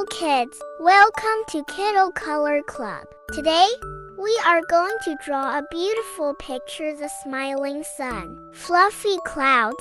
Hello kids, welcome to Kiddo Color Club. Today, we are going to draw a beautiful picture, the smiling sun, fluffy clouds,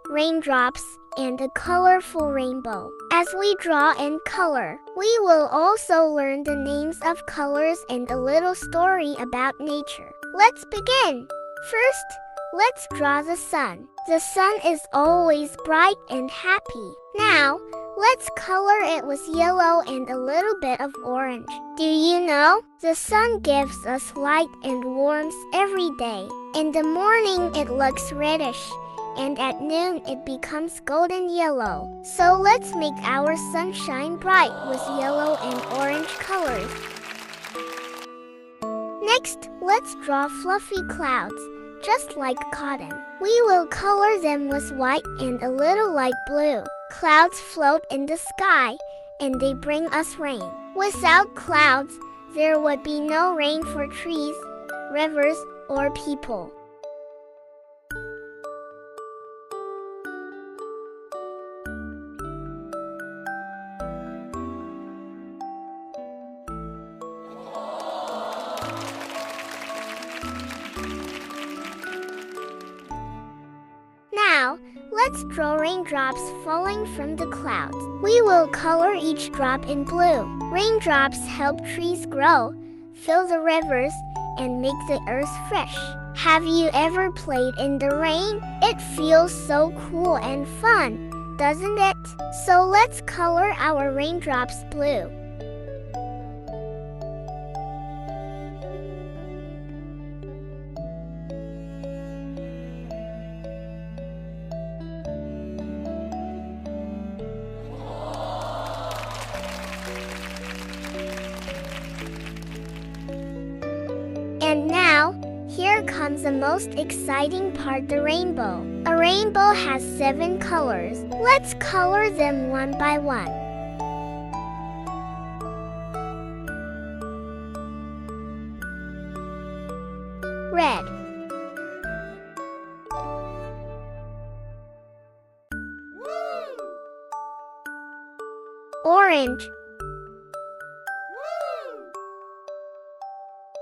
raindrops, and a colorful rainbow. As we draw and color, we will also learn the names of colors and a little story about nature. Let's begin! First, let's draw the sun. The sun is always bright and happy. Now, let's color it with yellow and a little bit of orange. Do you know? The sun gives us light and warmth every day. In the morning it looks reddish, and at noon it becomes golden yellow. So let's make our sunshine bright with yellow and orange colors. Next, let's draw fluffy clouds, just like cotton. We will color them with white and a little light blue. Clouds float in the sky, and they bring us rain. Without clouds, there would be no rain for trees, rivers, or people. Now, let's draw raindrops falling from the clouds. We will color each drop in blue. Raindrops help trees grow, fill the rivers, and make the earth fresh. Have you ever played in the rain? It feels so cool and fun, doesn't it? So let's color our raindrops blue. And now, here comes the most exciting part, the rainbow. A rainbow has 7 colors. Let's color them one by one. Red, orange,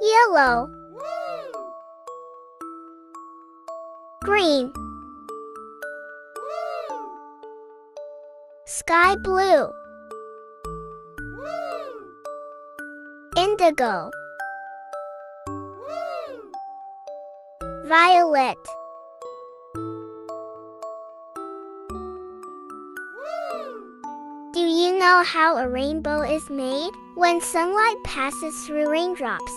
yellow, green, sky blue, indigo, violet, Do you know how a rainbow is made? When sunlight passes through raindrops,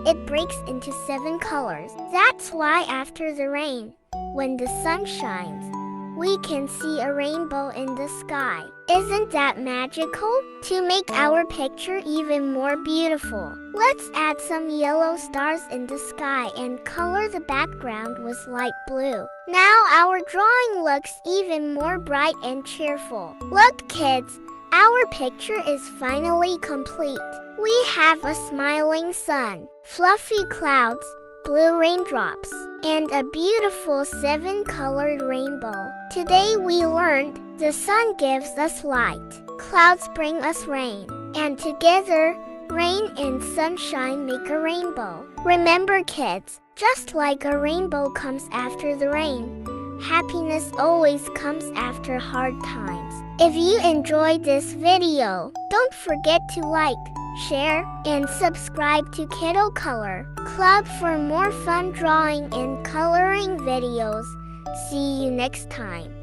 it breaks into 7 colors. That's why after the rain, when the sun shines, we can see a rainbow in the sky. Isn't that magical? To make our picture even more beautiful, let's add some yellow stars in the sky and color the background with light blue. Now our drawing looks even more bright and cheerful. Look, kids, our picture is finally complete. We have a smiling sun, fluffy clouds, blue raindrops, and a beautiful 7-colored rainbow. Today we learned the sun gives us light, clouds bring us rain, and together, rain and sunshine make a rainbow. Remember, kids, just like a rainbow comes after the rain, happiness always comes after hard times. If you enjoyed this video, don't forget to like, share, and subscribe to Kiddo Color Club for more fun drawing and coloring videos. See you next time.